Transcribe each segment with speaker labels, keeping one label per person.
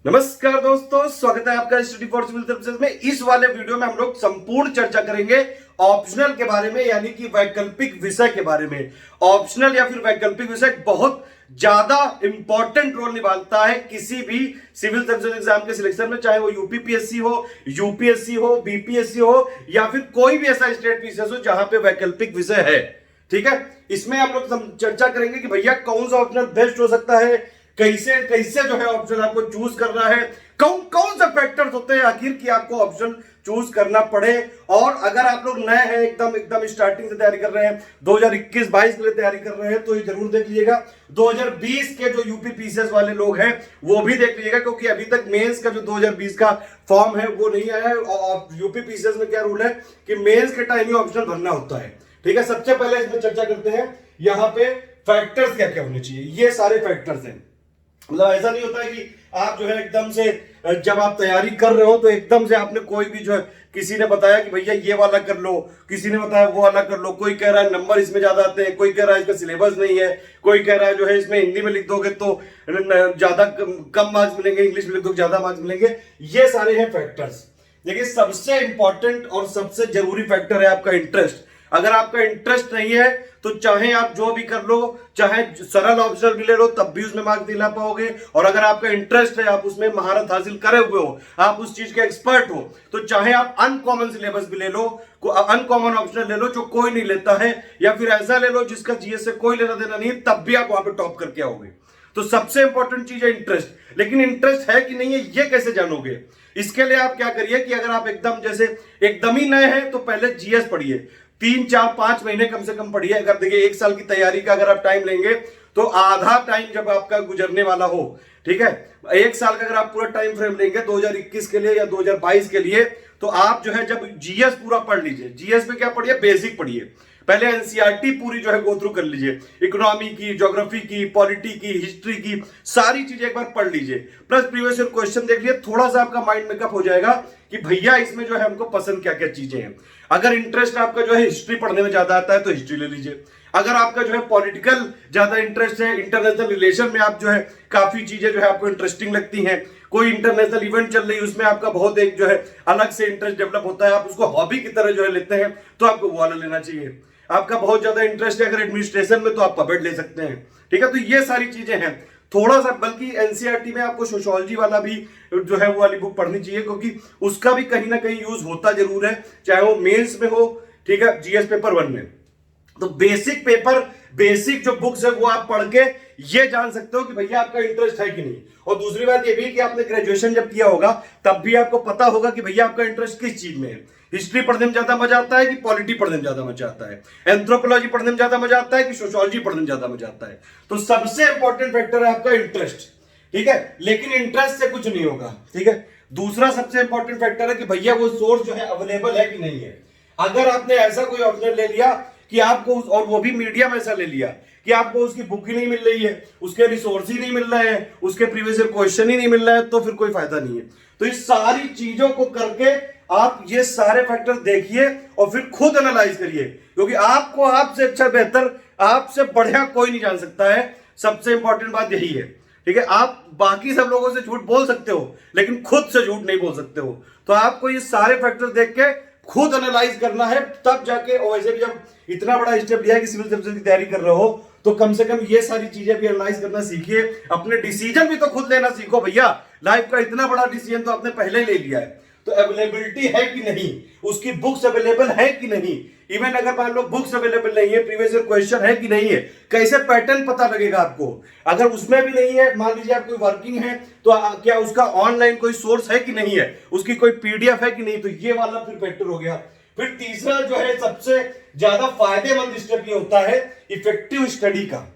Speaker 1: नमस्कार दोस्तों, स्वागत है आपका स्टडी फॉर सिविल सर्विसेज में। इस वाले वीडियो में हम लोग संपूर्ण चर्चा करेंगे ऑप्शनल के बारे में, यानी कि वैकल्पिक विषय के बारे में। ऑप्शनल या फिर वैकल्पिक विषय बहुत ज्यादा इंपॉर्टेंट रोल निभाता है किसी भी सिविल सर्विसेज एग्जाम के सिलेक्शन में, चाहे वो यूपीपीएससी हो, यूपीएससी हो, बीपीएससी हो या फिर कोई भी ऐसा स्टेट पीसीएस हो जहां पे वैकल्पिक विषय है। ठीक है, इसमें हम लोग चर्चा करेंगे कि भैया कौन सा ऑप्शनल बेस्ट हो सकता है, कैसे कैसे जो है ऑप्शन आपको चूज करना है, कौन कौन से फैक्टर्स होते हैं आखिर कि आपको ऑप्शन चूज करना पड़े। और अगर आप लोग नए हैं, एकदम स्टार्टिंग से तैयारी कर रहे हैं, 2021-22 के लिए तैयारी कर रहे हैं, तो ये जरूर देख लीजिएगा। 2020 के जो यूपी पीसीएस वाले लोग हैं वो भी देख लीजिएगा, क्योंकि अभी तक मेंस का जो 2020 का फॉर्म है वो नहीं आया है। और यूपी पीसीएस में क्या रूल है कि मेंस के टाइम ही ऑप्शन भरना होता है। ठीक है, सबसे पहले इसमें चर्चा करते हैं यहाँ पे फैक्टर्स क्या क्या होने चाहिए। ये सारे फैक्टर्स हैं, मतलब ऐसा नहीं होता है कि आप जो है एकदम से जब आप तैयारी कर रहे हो तो एकदम से आपने कोई भी जो है किसी ने बताया कि भैया ये वाला कर लो, किसी ने बताया वो वाला कर लो, कोई कह रहा है नंबर इसमें ज्यादा आते हैं, कोई कह रहा है इसका सिलेबस नहीं है, कोई कह रहा है जो है इसमें हिंदी में लिख दोगे तो ज्यादा कम मार्क्स मिलेंगे, इंग्लिश में लिख दो ज्यादा मार्क्स मिलेंगे। ये सारे हैं फैक्टर्स। देखिए, सबसे इंपॉर्टेंट और सबसे जरूरी फैक्टर है आपका इंटरेस्ट। अगर आपका इंटरेस्ट नहीं है तो चाहे आप जो भी कर लो, चाहे सरल ऑप्शनल भी ले लो, तब भी उसमें मार्क्स दिला पाओगे। और अगर आपका इंटरेस्ट है, आप उसमें महारत हासिल करे हुए हो, आप उस चीज के एक्सपर्ट हो, तो चाहे आप अनकॉमन सिलेबस भी ले लो, अनकॉमन ऑप्शनल ले लो जो कोई नहीं लेता है, या फिर ऐसा ले लो जिसका जीएस से कोई लेना देना नहीं, तब भी आप वहां पे टॉप करके आओगे। तो सबसे इंपॉर्टेंट चीज है इंटरेस्ट। लेकिन इंटरेस्ट है कि नहीं है ये कैसे जानोगे? इसके लिए आप क्या करिए कि अगर आप एकदम ही नए हैं तो पहले जीएस पढ़िए, 3-4-5 महीने कम से कम पढ़िए। अगर देखिए 1 साल की तैयारी का अगर आप टाइम लेंगे तो आधा टाइम जब आपका गुजरने वाला हो, ठीक है, 1 साल का अगर आप पूरा टाइम फ्रेम लेंगे 2021 के लिए या 2022 के लिए, तो आप जो है जब जीएस पूरा पढ़ लीजिए। जीएस में क्या पढ़िए? बेसिक पढ़िए। पहले एनसीईआरटी पूरी जो है गो थ्रू कर लीजिए, इकोनॉमी की, ज्योग्राफी की, पॉलिटी की, हिस्ट्री की, सारी चीजें एक बार पढ़ लीजिए। प्लस प्रीवियस ईयर क्वेश्चन देख लिए, थोड़ा सा आपका माइंड मेकअप हो जाएगा कि भैया इसमें जो है हमको पसंद क्या क्या चीजें हैं। अगर इंटरेस्ट आपका जो है हिस्ट्री पढ़ने में ज्यादा आता है तो हिस्ट्री ले लीजिए। अगर आपका जो है पॉलिटिकल ज्यादा इंटरेस्ट है, इंटरनेशनल रिलेशन में आप जो है काफी चीजें जो है आपको इंटरेस्टिंग लगती हैं, कोई इंटरनेशनल इवेंट चल रही है उसमें आपका बहुत एक जो है अलग से इंटरेस्ट डेवलप होता है, आप उसको हॉबी की तरह जो है लेते हैं, तो आपको वो वाला लेना चाहिए। आपका बहुत ज्यादा इंटरेस्ट है अगर एडमिनिस्ट्रेशन में, तो आप पब्लिक ले सकते हैं। ठीक है, तो ये सारी चीजें हैं। थोड़ा सा बल्कि एनसीईआरटी में आपको सोशियोलॉजी वाला भी जो है वो वाली बुक पढ़नी चाहिए, क्योंकि उसका भी कहीं ना कहीं यूज होता जरूर है, चाहे वो मेंस में हो, ठीक है, जीएस पेपर 1 में। तो बेसिक जो बुक्स है वो आप पढ़ के ये जान सकते हो कि भैया आपका इंटरेस्ट है कि नहीं। और दूसरी बात ये भी कि आपने ग्रेजुएशन जब किया होगा तब भी आपको पता होगा कि भैया आपका इंटरेस्ट किस चीज में है। हिस्ट्री पढ़ने में ज्यादा मजा आता है कि पॉलिटी पढ़ने में ज्यादा मजा आता है, एंथ्रोपोलॉजी पढ़ने में ज्यादा मजा आता है कि सोशियोलॉजी पढ़ने में ज्यादा मजा आता है। तो सबसे इंपॉर्टेंट फैक्टर है आपका इंटरेस्ट। ठीक है, लेकिन इंटरेस्ट से कुछ नहीं होगा। ठीक है, दूसरा सबसे इंपॉर्टेंट फैक्टर है कि भैया वो सोर्स जो है अवेलेबल है कि नहीं है। अगर आपने ऐसा कोई ऑप्शन ले लिया कि आपको और वो भी मीडियम ऐसा ले लिया कि आपको उसकी बुक ही नहीं मिल रही है, उसके रिसोर्स ही नहीं मिल रहे हैं, उसके प्रीवियस ईयर क्वेश्चन ही नहीं मिल रहा है, तो फिर कोई फायदा नहीं है। तो इस सारी चीजों को करके आप ये सारे फैक्टर देखिए और फिर खुद एनालाइज करिए, क्योंकि आपको आपसे अच्छा, बेहतर, आपसे बढ़िया कोई नहीं जान सकता है। सबसे इंपॉर्टेंट बात यही है। ठीक है, आप बाकी सब लोगों से झूठ बोल सकते हो लेकिन खुद से झूठ नहीं बोल सकते हो। तो आपको ये सारे फैक्टर देख के खुद एनालाइज करना है, तब जाके। और वैसे भी जब इतना बड़ा स्टेप लिया है कि सिविल सर्विसेज की तैयारी कर रहे हो, तो कम से कम ये सारी चीजें भी एनालाइज करना सीखिए। अपने डिसीजन भी तो खुद लेना सीखो भैया। लाइफ का इतना बड़ा डिसीजन तो आपने पहले ले लिया है, तो अवेलेबिलिटी है कि नहीं, उसकी बुक्स अवेलेबल है कि नहीं, इवन अगर मान लो बुक्स अवेलेबल नहीं है, प्रीवियस ईयर क्वेश्चन है कि नहीं है, कैसे पैटर्न पता लगेगा आपको। अगर उसमें भी नहीं है, मान लीजिए आप कोई वर्किंग है, तो क्या उसका ऑनलाइन कोई सोर्स है कि नहीं है, उसकी कोई पीडीएफ है कि नहीं, तो ये वाला फिर फैक्टर हो गया। फिर तीसरा जो है सबसे ज्यादा फायदेमंद स्टेप ये होता है इफेक्टिव स्टडी का।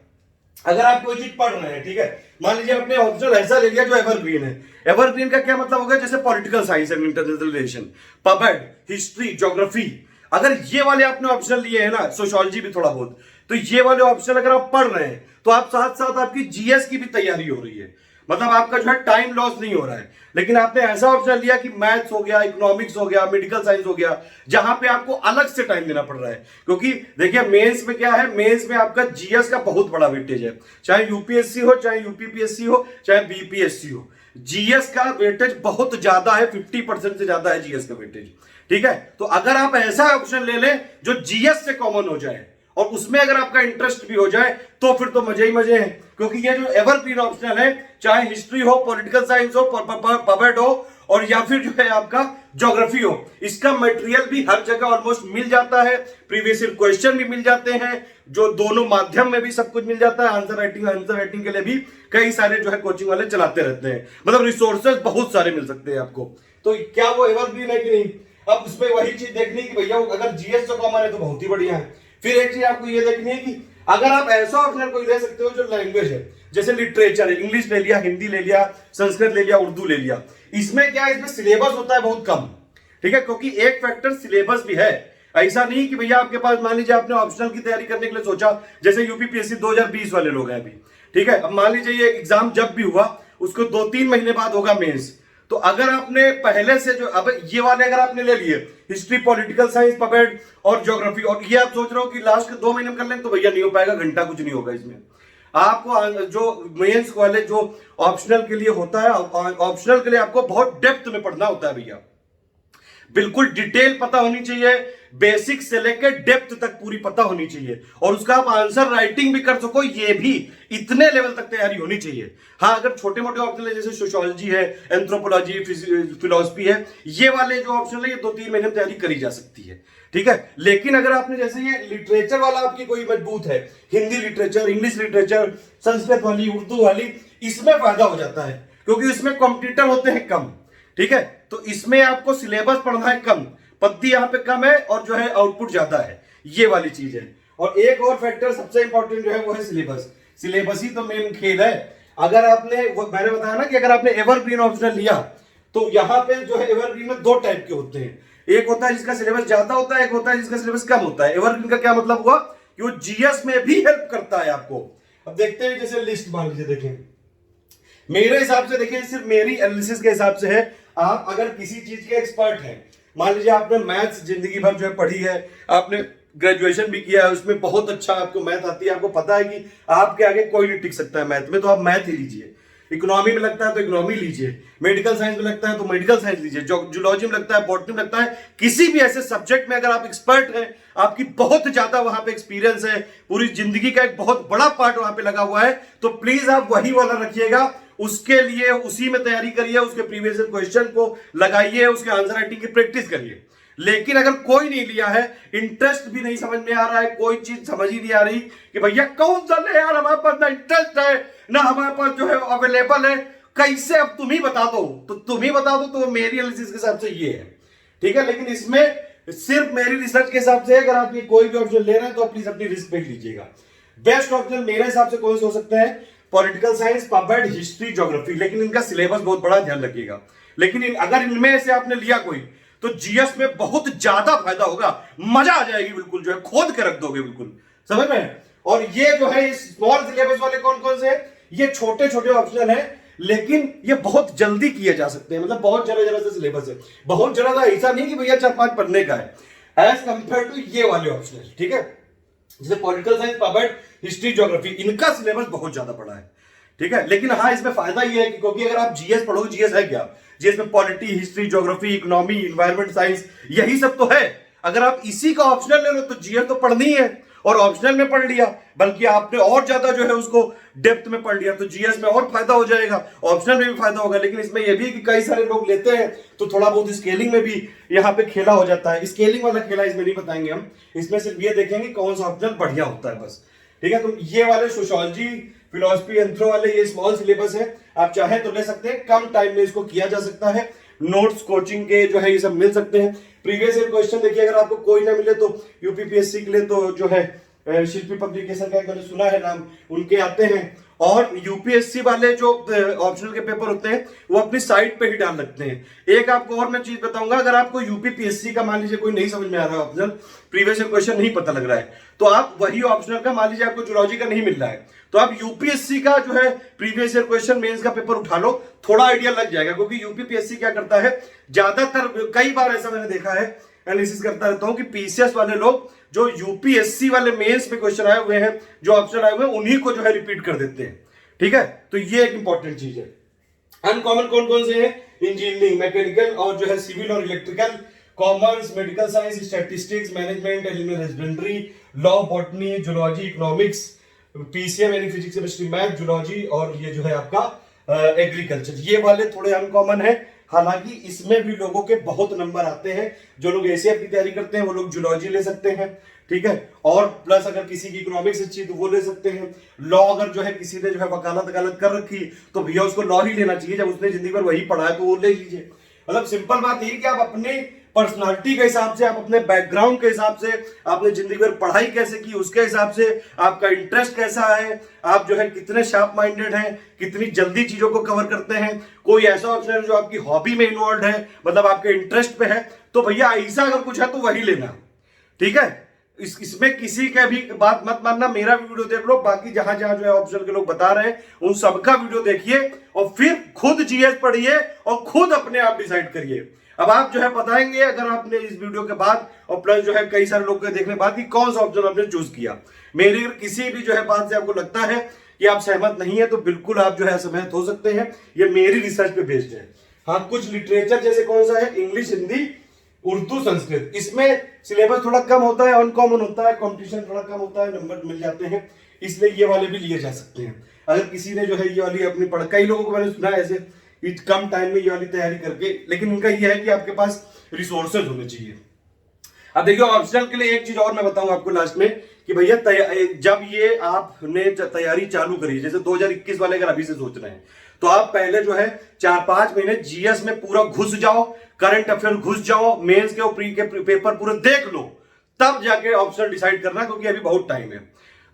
Speaker 1: अगर आप कोई चीज पढ़ रहे हैं, ठीक है, मान लीजिए आपने ऑप्शनल ऐसा ले लिया जो एवरग्रीन है। एवरग्रीन का क्या मतलब होगा? जैसे political science and international relation, पबेड, हिस्ट्री, ज्योग्राफी, अगर ये वाले आपने ऑप्शनल लिए हैं ना, सोशियोलॉजी भी थोड़ा बहुत, तो ये वाले ऑप्शनल अगर आप पढ़ रहे हैं तो आप साथ साथ आपकी जीएस की भी तैयारी हो रही है, मतलब आपका जो है टाइम लॉस नहीं हो रहा है। लेकिन आपने ऐसा ऑप्शन लिया कि मैथ्स हो गया, इकोनॉमिक्स हो गया, मेडिकल साइंस हो गया, जहां पे आपको अलग से टाइम देना पड़ रहा है। क्योंकि देखिए मेंस में क्या है, मेंस में आपका जीएस का बहुत बड़ा वेटेज है, चाहे यूपीएससी हो, चाहे यूपीपीएससी हो, चाहे बीपीएससी हो। जीएस का वेटेज बहुत ज्यादा है, 50% से ज्यादा है जीएस का वेटेज। ठीक है, तो अगर आप ऐसा ऑप्शन ले लें जो जीएस से कॉमन हो जाए और उसमें अगर आपका इंटरेस्ट भी हो जाए तो फिर तो मजे ही मजे हैं, क्योंकि ये जो एवरग्रीन ऑप्शनल है, चाहे हिस्ट्री हो, पॉलिटिकल साइंस हो, पब्लिक हो, और या फिर जो है आपका ज्योग्राफी हो, इसका मटेरियल भी हर जगह ऑलमोस्ट मिल जाता है, प्रीवियस ईयर क्वेश्चन भी मिल जाते हैं, जो दोनों माध्यम में भी सब कुछ मिल जाता है। आंसर राइटिंग के लिए भी कई सारे जो है कोचिंग वाले चलाते रहते हैं, मतलब रिसोर्सेज बहुत सारे मिल सकते हैं आपको। तो क्या वो एवरग्रीन है कि नहीं? अब उसमें वही चीज देखनी कि भैया अगर जीएस तो कॉमन है तो बहुत ही बढ़िया है। फिर एक चीज आपको ये देखनी है कि अगर आप ऐसा ऑप्शनल कोई ले सकते हो जो लैंग्वेज है, जैसे लिटरेचर है, इंग्लिश ले लिया, हिंदी ले लिया, संस्कृत ले लिया, उर्दू ले लिया, इसमें क्या है, इसमें सिलेबस होता है बहुत कम। ठीक है, क्योंकि एक फैक्टर सिलेबस भी है। ऐसा नहीं कि भैया आपके पास, मान लीजिए आपने ऑप्शनल की तैयारी करने के लिए सोचा, जैसे यूपीपीएससी 2020 वाले लोग हैं अभी, ठीक है, अब मान लीजिए ये एग्जाम जब भी हुआ उसको 2-3 महीने बाद होगा मेंस, तो अगर आपने पहले से जो, अब ये वाले अगर आपने ले लिए हिस्ट्री, पॉलिटिकल साइंस, पब्लिक और ज्योग्राफी, और ये आप सोच रहे हो कि लास्ट के 2 महीने में कर लें, तो भैया नहीं हो पाएगा, घंटा कुछ नहीं होगा इसमें। आपको जो मेंस वाले जो ऑप्शनल के लिए होता है, ऑप्शनल के लिए आपको बहुत डेप्थ में पढ़ना होता है भैया, बिल्कुल डिटेल पता होनी चाहिए, बेसिक से लेकर डेप्थ तक पूरी पता होनी चाहिए, और उसका आप आंसर राइटिंग भी कर सको, ये भी इतने लेवल तक तैयारी होनी चाहिए। हाँ, अगर छोटे मोटे ऑप्शनल है जैसे सोशियोलॉजी है, एंथ्रोपोलॉजी, फिलोसफी है, ये वाले जो ऑप्शनल है ये 2-3 महीने में तैयारी करी जा सकती है। ठीक है, लेकिन अगर आपने जैसे ये लिटरेचर वाला आपकी कोई मजबूत है, Hindi literature, English literature, Sanskrit वाली, उर्दू वाली, इसमें फायदा हो जाता है क्योंकि इसमें कॉम्पिटिटर होते हैं कम। ठीक है, तो इसमें आपको सिलेबस पढ़ना है कम, पद्धति यहां पे कम है और जो है आउटपुट ज्यादा है, ये वाली चीज है। और एक और फैक्टर सबसे इंपॉर्टेंट जो है वो है सिलेबस। सिलेबस ही तो मेन खेल है। अगर आपने, मैंने बताया ना कि अगर आपने एवरग्रीन ऑप्शनल लिया तो यहां पे जो है एवरग्रीन में 2 टाइप के होते हैं, एक होता है जिसका सिलेबस ज्यादा होता है, एक होता है जिसका सिलेबस कम होता है। एवरग्रीन का क्या मतलब हुआ कि वो जीएस में भी हेल्प करता है आपको। अब देखते हैं, जैसे लिस्ट मान लीजिए, देखें मेरे हिसाब से, देखिए सिर्फ मेरी एनालिसिस के हिसाब से है, आप अगर किसी चीज के एक्सपर्ट हैं, मान लीजिए आपने मैथ्स जिंदगी भर जो है पढ़ी है, आपने ग्रेजुएशन भी किया है, उसमें बहुत अच्छा आपको मैथ आती है, आपको पता है कि आपके आगे कोई नहीं टिक सकता है मैथ में, तो आप मैथ ही लीजिए। इकोनॉमी में लगता है तो इकोनॉमी लीजिए, मेडिकल साइंस में लगता है तो मेडिकल साइंस लीजिए, जूलॉजी में लगता है, बॉटनी में लगता है, किसी भी ऐसे सब्जेक्ट में अगर आप एक्सपर्ट हैं, आपकी बहुत ज्यादा वहां पे एक्सपीरियंस है, पूरी जिंदगी का एक बहुत बड़ा पार्ट वहां पे लगा हुआ है, तो प्लीज आप वही वाला रखिएगा, उसके लिए उसी में तैयारी करिए, उसके प्रीवियस क्वेश्चन को लगाइए, उसके आंसर राइटिंग की प्रैक्टिस करिए। लेकिन अगर कोई नहीं लिया है, इंटरेस्ट भी नहीं समझ में आ रहा है, कोई चीज समझ ही नहीं आ रही कि भैया कौन सा ले यार, हमारे पास ना इंटरेस्ट है ना हमारे पास जो है अवेलेबल है, कैसे, अब तुम ही बता दो, तो तुम ही बता दो, तो मेरी एनालिसिस के हिसाब से ये है। ठीक है, लेकिन इसमें सिर्फ मेरी रिसर्च के हिसाब से अगर आप ये कोई भी ऑप्शन ले रहे हैं तो प्लीज अपनी रिस्क पे लीजिएगा। बेस्ट ऑप्शन मेरे हिसाब से कौन सा हो सकता है, political science, public, history, geography, लेकिन इनका सिलेबस बहुत बड़ा, ध्यान रखिएगा। लेकिन अगर इनमें से आपने लिया कोई तो जीएस में बहुत ज्यादा फायदा होगा, मजा आ जाएगी, बिल्कुल जो है खोद के रख दोगे, बिल्कुल समझ में। और ये जो है स्मॉल सिलेबस वाले कौन कौन से, ये छोटे छोटे ऑप्शनल है, लेकिन ये बहुत जल्दी किए जा सकते हैं, मतलब बहुत जरा जरा सा सिलेबस है, बहुत जरा ऐसा नहीं कि भैया 4-5 पढ़ने का है, एज कंपेयर टू ये वाले ऑप्शनल। ठीक है, जैसे political science, public, history, geography, इनका सिलेबस बहुत ज्यादा बड़ा है। ठीक है, लेकिन हाँ इसमें फायदा ये है कि क्योंकि अगर आप जीएस पढ़ोगे, जीएस है क्या, जीएस में polity, history, geography, economy, environment science, यही सब तो है। अगर आप इसी का ऑप्शनल ले लो तो जीएस तो पढ़नी है, और ऑप्शनल में पढ़ लिया, बल्कि आपने और ज्यादा जो है उसको डेप्थ में पढ़ लिया, तो जीएस में और फायदा हो जाएगा, ऑप्शनल में भी फायदा होगा। लेकिन इसमें यह भी कि कई सारे लोग लेते हैं तो थोड़ा बहुत स्केलिंग में भी यहाँ पे खेला हो जाता है। स्केलिंग वाला खेला इसमें नहीं बताएंगे हम, इसमें सिर्फ ये देखेंगे कौन सा ऑप्शनल बढ़िया होता है बस। ठीक है, तो ये वाले सोशियोलॉजी, फिलोसफी, एंथ्रो वाले ये स्मॉल सिलेबस है, आप चाहे तो ले सकते हैं, कम टाइम में इसको किया जा सकता है। नोट्स, कोचिंग के जो है ये सब मिल सकते हैं। प्रीवियस ईयर क्वेश्चन देखिए, अगर आपको कोई ना मिले तो यूपीपीएससी के लिए तो जो है शिल्पी पब्लिकेशन का मैंने सुना है नाम, उनके आते हैं। और यूपीएससी वाले जो ऑप्शनल के पेपर होते हैं वो अपनी साइट पे ही डाल लगते हैं। एक आपको और मैं चीज बताऊंगा, अगर आपको यूपीपीएससी का मान लीजिए कोई नहीं समझ में आ रहा है ऑप्शनल, प्रीवियस ईयर क्वेश्चन नहीं पता लग रहा है, तो आप वही ऑप्शनल का, मान लीजिए आपको जूलॉजी का नहीं मिल रहा है, तो आप यूपीएससी का जो है प्रीवियस ईयर क्वेश्चन मेंस का पेपर उठा लो, थोड़ा आइडिया लग जाएगा। क्योंकि यूपीपीएससी क्या करता है, ज्यादातर कई बार ऐसा मैंने देखा है, एनालिसिस करता रहता हूं कि पीसीएस वाले लोग जो यूपीएससी वाले मेंस में क्वेश्चन आए हुए हैं, जो ऑप्शन आए हुए हैं, उन्हीं को जो है रिपीट कर देते हैं। ठीक है, तो ये एक इंपॉर्टेंट चीज है। अनकॉमन कौन कौन से हैं? इंजीनियरिंग, मैकेनिकल और जो है सिविल और electrical, commerce, medical science, statistics, management, animal husbandry, law, botany, zoology, economics, PCM यानी फिजिक्स केमिस्ट्री मैथ, जूलॉजी और ये जो है आपका एग्रीकल्चर। ये वाले थोड़े अनकॉमन है, हालांकि इसमें भी लोगों के बहुत नंबर आते हैं। जो लोग एसीएफ की तैयारी करते हैं वो लोग जूलॉजी ले सकते हैं, ठीक है। और प्लस अगर किसी की इकोनॉमिक्स अच्छी तो वो ले सकते हैं। लॉ अगर जो है किसी ने जो है वकालत कर रखी तो भैया उसको लॉ ही लेना चाहिए, जब उसने जिंदगी भर वही पढ़ा है तो वो ले लीजिए। मतलब सिंपल बात यही कि आप अपनी पर्सनालिटी के हिसाब से, आप अपने बैकग्राउंड के हिसाब से, आपने जिंदगी भर पढ़ाई कैसे की उसके हिसाब से, आपका इंटरेस्ट कैसा है, आप जो है कितने शार्प माइंडेड हैं, कितनी जल्दी चीजों को कवर करते हैं, कोई ऐसा ऑप्शन है जो आपकी हॉबी में इन्वॉल्व है, मतलब आपके इंटरेस्ट पे है, तो भैया ऐसा अगर कुछ है तो वही लेना, ठीक है। इसमें किसी का भी बात मत मानना, मेरा भी वीडियो देख लो, बाकी जहां जहां जो है ऑप्शन के लोग बता रहे हैं उन सबका वीडियो देखिए और फिर खुद जीएस पढ़िए और खुद अपने आप डिसाइड करिए। अब आप जो है बताएंगे अगर आपने इस वीडियो के बाद और प्लस जो है कई सारे लोग के देखने के बाद कि कौन सा ऑप्शन आपने चूज किया। मेरी किसी भी जो है बात से आपको लगता है कि आप सहमत नहीं है तो बिल्कुल आप जो है असहमत हो सकते हैं, ये मेरी रिसर्च पे बेस्ड है। हाँ, कुछ लिटरेचर जैसे कौन सा है, इंग्लिश, हिंदी, उर्दू, संस्कृत, इसमें सिलेबस थोड़ा कम होता है, अनकॉमन होता है, कंपटीशन थोड़ा कम होता है, नंबर मिल जाते हैं, इसलिए ये वाले भी लिए जा सकते हैं। अगर किसी ने जो है ये वाली अपनी पढ़, कई लोगों को मैंने सुना है ऐसे कम टाइम में ये वाली तैयारी करके, लेकिन इनका ये है कि आपके पास रिसोर्सेज होने चाहिए। अब देखिए ऑप्शनल के लिए एक चीज और मैं बताऊं आपको लास्ट में कि भैया जब ये आपने तैयारी चालू करी, जैसे 2021 वाले अगर अभी से सोच रहे हैं तो आप पहले जो है 4-5 महीने जीएस में पूरा घुस जाओ, करंट अफेयर घुस जाओ, मेंस के और प्री के पेपर पूरे देख लो, तब जाके ऑप्शन डिसाइड करना, क्योंकि अभी बहुत टाइम है।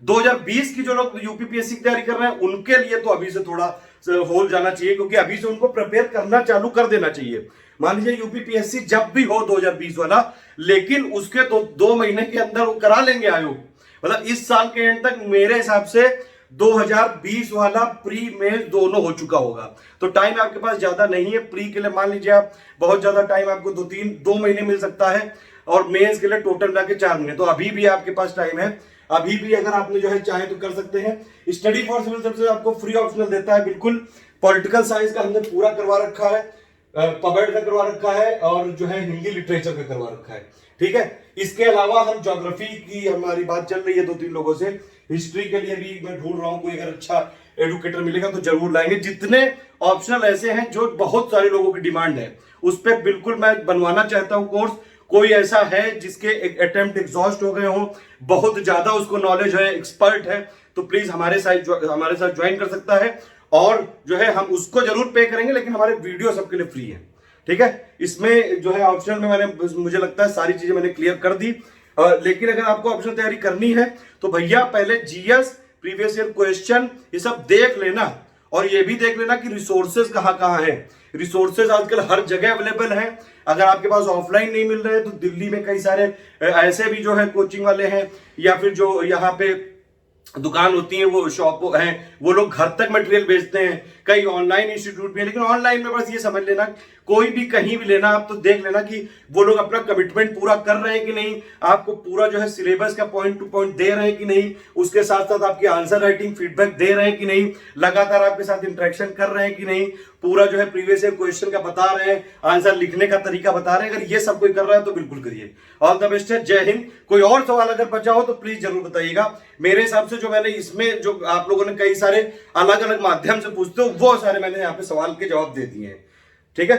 Speaker 1: 2020 की जो लोग यूपीपीएससी की तैयारी कर रहे हैं उनके लिए तो अभी से थोड़ा होल जाना चाहिए, क्योंकि अभी से उनको प्रिपेयर करना चालू कर देना चाहिए। मान लीजिए यूपीपीएससी जब भी हो 2020 वाला, लेकिन उसके तो 2 महीने के अंदर वो करा लेंगे आयोग, मतलब इस साल के एंड तक मेरे हिसाब से 2020 वाला प्री मेंस दोनों हो चुका होगा। तो टाइम आपके पास ज्यादा नहीं है। प्री के लिए मान लीजिए आप बहुत ज्यादा टाइम आपको 2 महीने मिल सकता है और मेंस के लिए टोटल मिला के 4 महीने, तो अभी भी आपके पास टाइम है। अभी भी अगर आपने जो है चाहे तो कर सकते हैं। स्टडी फॉर सिविल सर्विसेज आपको फ्री ऑप्शनल देता है, बिल्कुल। पॉलिटिकल साइंस का हमने पूरा करवा रखा है, पबेड का करवा रखा है और जो है हिंदी लिटरेचर का करवा रखा है, ठीक है। इसके अलावा हम ज्योग्राफी की हमारी बात चल रही है 2-3 लोगों से। हिस्ट्री के लिए भी मैं ढूंढ रहा हूं, कोई अगर अच्छा एडुकेटर मिलेगा तो जरूर लाएंगे। जितने ऑप्शनल ऐसे हैं जो बहुत सारे लोगों की डिमांड है, उस पर बिल्कुल मैं बनवाना चाहता हूं कोर्स। कोई ऐसा है जिसके अटेम्प्ट एग्जॉस्ट हो गए हो, बहुत ज्यादा उसको नॉलेज है, एक्सपर्ट है, तो प्लीज हमारे साथ ज्वाइन कर सकता है। और जो है हम उसको जरूर पे करेंगे, लेकिन हमारे वीडियो सबके लिए फ्री है, ठीक है। इसमें जो है ऑप्शनल में मैंने, मुझे लगता है सारी चीजें मैंने क्लियर कर दी। लेकिन अगर आपको ऑप्शनल तैयारी करनी है तो भैया पहले जीएस, प्रीवियस ईयर क्वेश्चन, ये सब देख लेना और ये भी देख लेना कि रिसोर्सेज कहाँ कहाँ है। रिसोर्सेज आजकल हर जगह अवेलेबल है। अगर आपके पास ऑफलाइन नहीं मिल रहे तो दिल्ली में कई सारे ऐसे भी जो है कोचिंग वाले हैं, या फिर जो यहाँ पे दुकान होती है, वो शॉप है, वो लोग घर तक मटेरियल बेचते हैं। कई ऑनलाइन इंस्टीट्यूट भी है, लेकिन ऑनलाइन में बस ये समझ लेना, कोई भी कहीं भी लेना आप तो देख लेना कि वो लोग अपना कमिटमेंट पूरा कर रहे हैं कि नहीं, आपको पूरा जो है सिलेबस का पॉइंट टू पॉइंट दे रहे हैं कि नहीं, उसके साथ साथ आपकी आंसर राइटिंग फीडबैक दे रहे हैं कि नहीं, लगातार आपके साथ इंटरेक्शन कर रहे हैं कि नहीं, पूरा जो है प्रीवियस ईयर क्वेश्चन का बता रहे हैं, आंसर लिखने का तरीका बता रहे हैं। अगर ये सब कोई कर रहा है तो बिल्कुल करिए। ऑल द बेस्ट है, जय हिंद। कोई और सवाल अगर बचा हो तो प्लीज जरूर बताइएगा। मेरे हिसाब से जो मैंने इसमें जो आप लोगों ने कई सारे अलग अलग माध्यम से पूछते हो, वो सारे मैंने यहाँ पे सवाल के जवाब दे दिए हैं, ठीक है।